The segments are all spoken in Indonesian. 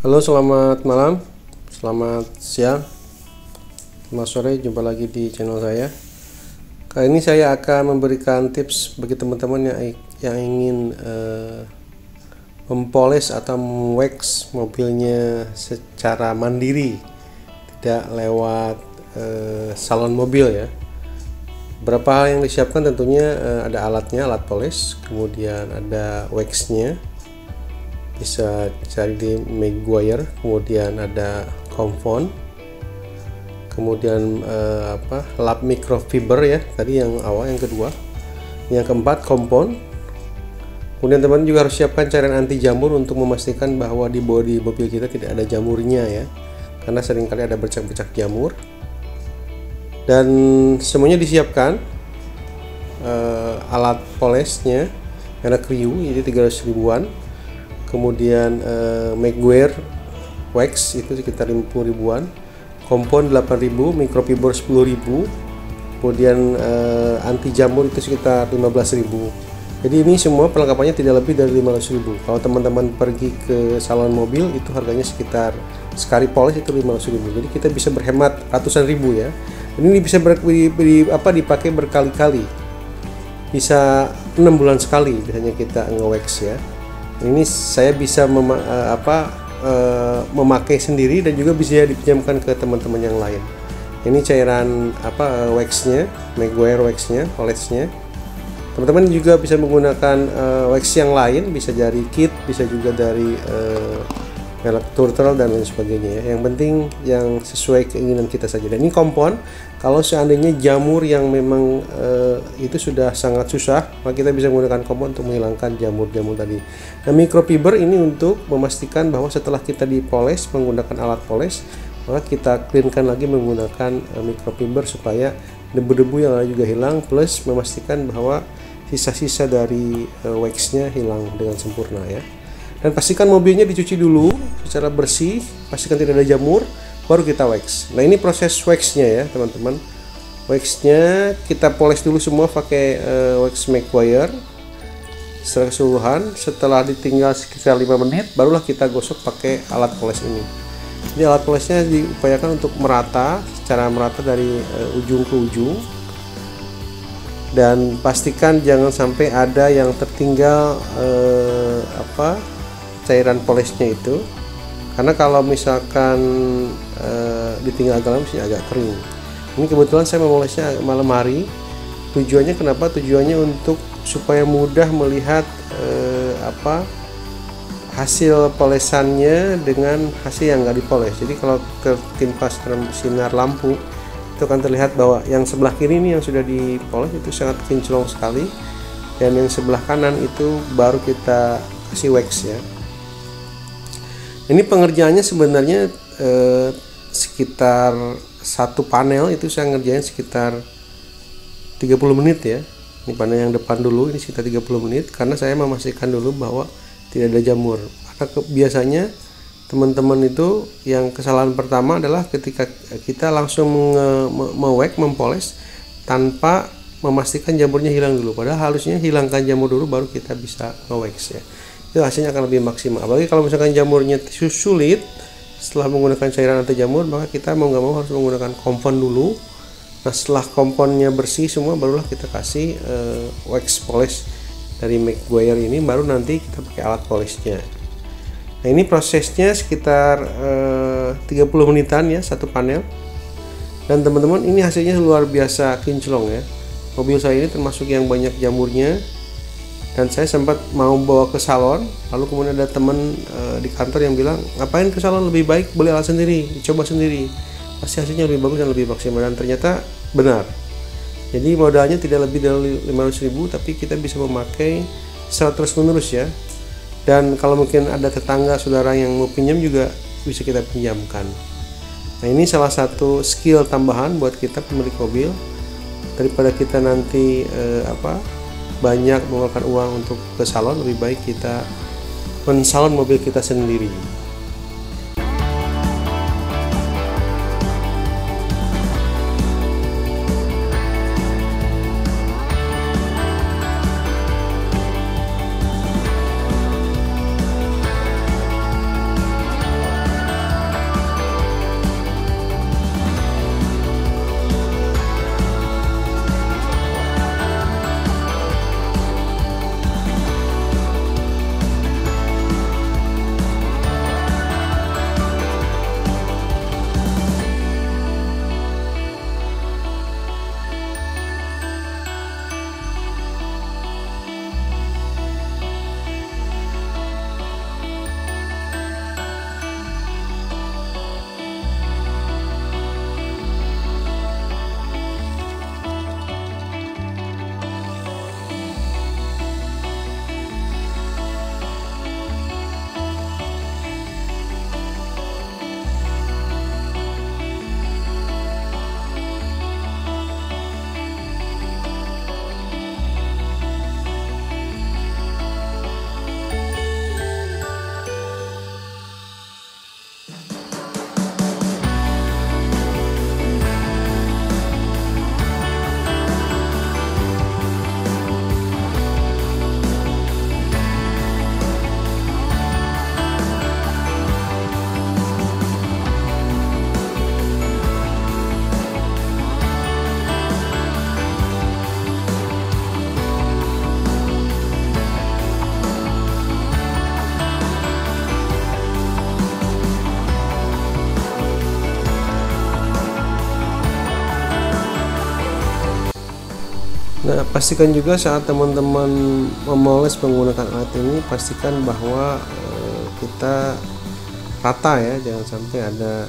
Halo, selamat malam, selamat siang, selamat sore, jumpa lagi di channel saya. Kali ini saya akan memberikan tips bagi teman-teman yang ingin mempoles atau wax mobilnya secara mandiri, tidak lewat salon mobil ya. Beberapa hal yang disiapkan tentunya ada alatnya, alat poles, kemudian ada waxnya. Bisa cari di Meguiar, kemudian ada compound, kemudian lap microfiber ya tadi yang awal, yang kedua, yang keempat compound. Kemudian teman juga harus siapkan cairan anti jamur untuk memastikan bahwa di bodi mobil kita tidak ada jamurnya ya, karena seringkali ada bercak-bercak jamur. Dan semuanya disiapkan alat polesnya, karena Crew ini 300 ribuan. Kemudian Meguiar wax itu sekitar 50 ribuan, compound 8.000, microfiber 10.000, kemudian anti jamur itu sekitar 15.000. Jadi ini semua perlengkapannya tidak lebih dari 500.000. Kalau teman-teman pergi ke salon mobil itu harganya sekitar sekali poles itu 500.000. Jadi kita bisa berhemat ratusan ribu ya. Dan ini bisa dipakai berkali-kali. Bisa 6 bulan sekali biasanya kita nge-wax ya. Ini saya bisa memakai sendiri dan juga bisa dipinjamkan ke teman-teman yang lain. Ini cairan waxnya, Meguiar waxnya, polesnya. Teman-teman juga bisa menggunakan wax yang lain, bisa dari kit, bisa juga dari merek Turtle dan lain sebagainya ya. Yang penting yang sesuai keinginan kita saja. Dan ini compound, kalau seandainya jamur yang memang itu sudah sangat susah, maka kita bisa menggunakan compound untuk menghilangkan jamur-jamur tadi. Nah, microfiber ini untuk memastikan bahwa setelah kita dipoles menggunakan alat poles, maka kita cleankan lagi menggunakan microfiber supaya debu-debu yang ada juga hilang, plus memastikan bahwa sisa-sisa dari waxnya hilang dengan sempurna ya. Dan pastikan mobilnya dicuci dulu secara bersih, pastikan tidak ada jamur, baru kita wax. Nah, ini proses waxnya ya teman-teman. Waxnya kita poles dulu semua pakai wax Meguiar secara keseluruhan. Setelah ditinggal sekitar 5 menit, barulah kita gosok pakai alat poles ini. Jadi alat polesnya diupayakan untuk merata, secara merata dari ujung ke ujung. Dan pastikan jangan sampai ada yang tertinggal cairan polesnya itu, karena kalau misalkan ditinggal agak lama agak kering. Ini kebetulan saya memolesnya malam hari. Tujuannya kenapa? Tujuannya untuk supaya mudah melihat hasil polesannya dengan hasil yang nggak dipoles. Jadi kalau tertimpa sinar lampu itu akan terlihat bahwa yang sebelah kiri ini yang sudah dipoles itu sangat kinclong sekali, dan yang sebelah kanan itu baru kita kasih wax ya. Ini pengerjaannya sebenarnya sekitar satu panel itu saya ngerjain sekitar 30 menit ya. Ini panel yang depan dulu, ini sekitar 30 menit karena saya memastikan dulu bahwa tidak ada jamur. Karena biasanya teman-teman itu yang kesalahan pertama adalah ketika kita langsung wax, mempoles tanpa memastikan jamurnya hilang dulu. Padahal harusnya hilangkan jamur dulu baru kita bisa nge-wax ya. Itu hasilnya akan lebih maksimal. Apalagi kalau misalkan jamurnya sulit, setelah menggunakan cairan anti jamur, maka kita mau nggak mau harus menggunakan compound dulu. Nah, setelah compoundnya bersih semua, barulah kita kasih wax polish dari Meguiar ini, baru nanti kita pakai alat polishnya. Nah, ini prosesnya sekitar 30 menitan ya, satu panel. Dan teman-teman, ini hasilnya luar biasa kinclong ya. Mobil saya ini termasuk yang banyak jamurnya. Dan saya sempat mau bawa ke salon, lalu kemudian ada teman di kantor yang bilang, ngapain ke salon, lebih baik beli alat sendiri, dicoba sendiri, pasti hasilnya lebih bagus dan lebih maksimal. Dan ternyata benar. Jadi modalnya tidak lebih dari 500.000, tapi kita bisa memakai secara terus menerus ya. Dan kalau mungkin ada tetangga saudara yang mau pinjam juga bisa kita pinjamkan. Nah, ini salah satu skill tambahan buat kita pemilik mobil, daripada kita nanti banyak mengeluarkan uang untuk ke salon, lebih baik kita mensalon mobil kita sendiri. Nah, pastikan juga saat teman-teman memoles menggunakan alat ini, pastikan bahwa kita rata ya, jangan sampai ada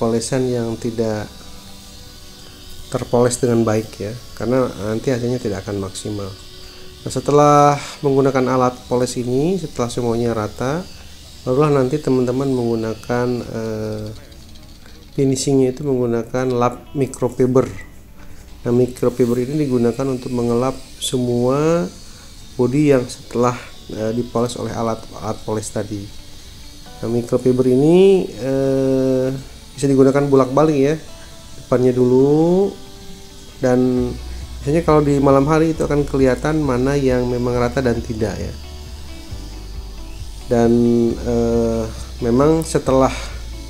polesan yang tidak terpoles dengan baik ya, karena nanti hasilnya tidak akan maksimal. Nah, setelah menggunakan alat poles ini, setelah semuanya rata, barulah nanti teman-teman menggunakan finishingnya itu menggunakan lap microfiber. Nah, microfiber ini digunakan untuk mengelap semua bodi yang setelah dipoles oleh alat poles tadi. Nah, microfiber ini bisa digunakan bolak-balik ya, depannya dulu, dan biasanya kalau di malam hari itu akan kelihatan mana yang memang rata dan tidak ya. Dan memang setelah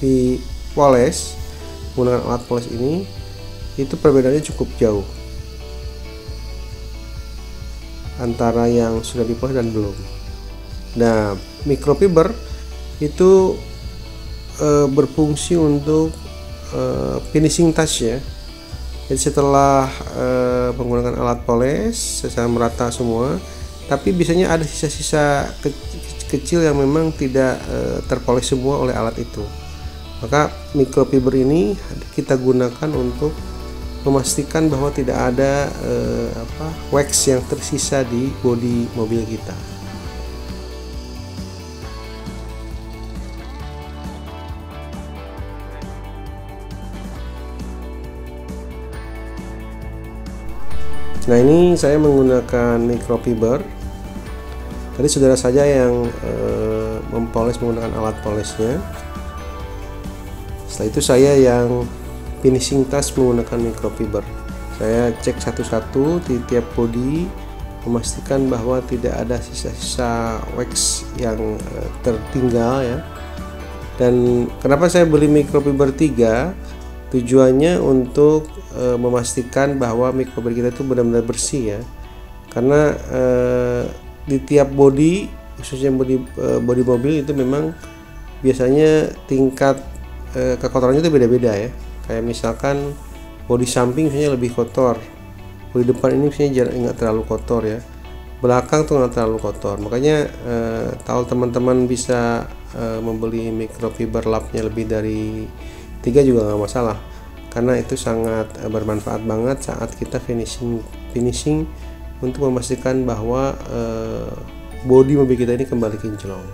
dipoles menggunakan alat poles ini, itu perbedaannya cukup jauh antara yang sudah dipoles dan belum. Nah, microfiber itu berfungsi untuk finishing touch ya. Jadi setelah menggunakan alat poles secara merata semua, tapi biasanya ada sisa-sisa kecil yang memang tidak terpoles semua oleh alat itu. Maka microfiber ini kita gunakan untuk memastikan bahwa tidak ada wax yang tersisa di bodi mobil kita. Nah, ini saya menggunakan microfiber. Tadi saudara saja yang mempoles menggunakan alat polesnya. Setelah itu saya yang finishing touch menggunakan microfiber. Saya cek satu-satu di tiap bodi, memastikan bahwa tidak ada sisa-sisa wax yang tertinggal ya. Dan kenapa saya beli microfiber 3? Tujuannya untuk memastikan bahwa microfiber kita itu benar-benar bersih ya, karena di tiap bodi, khususnya bodi mobil itu memang biasanya tingkat kekotorannya itu beda-beda ya. Kayak misalkan bodi samping misalnya lebih kotor, bodi depan ini misalnya nggak terlalu kotor ya, belakang tuh nggak terlalu kotor. Makanya kalau teman-teman bisa membeli microfiber lapnya lebih dari 3 juga nggak masalah, karena itu sangat bermanfaat banget saat kita finishing untuk memastikan bahwa bodi mobil kita ini kembali kinclong.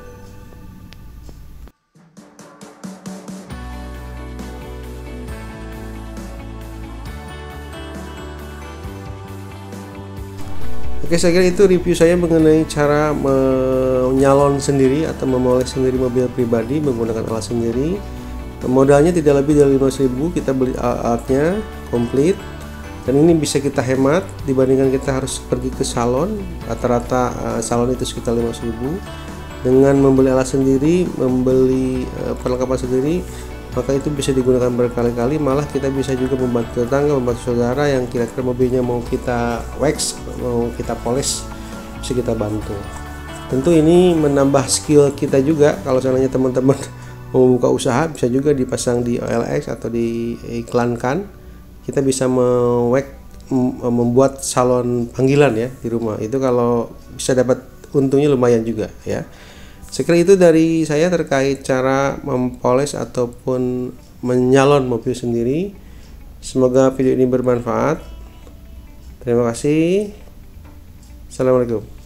Oke, saya kira itu review saya mengenai cara menyalon sendiri atau memoles sendiri mobil pribadi menggunakan alat sendiri. Modalnya tidak lebih dari 5.000, kita beli alatnya komplit, dan ini bisa kita hemat dibandingkan kita harus pergi ke salon. Rata-rata salon itu sekitar 5.000. Dengan membeli alat sendiri, membeli perlengkapan sendiri, maka itu bisa digunakan berkali-kali. Malah kita bisa juga membantu tetangga, membantu saudara yang kira-kira mobilnya mau kita wax, mau kita poles, bisa kita bantu. Tentu ini menambah skill kita juga. Kalau seandainya teman-teman mau membuka usaha, bisa juga dipasang di OLX atau diiklankan. Kita bisa membuat salon panggilan ya di rumah. Itu kalau bisa dapat untungnya lumayan juga ya. Sekira itu dari saya terkait cara mempoles ataupun menyalon mobil sendiri. Semoga video ini bermanfaat. Terima kasih. Assalamualaikum.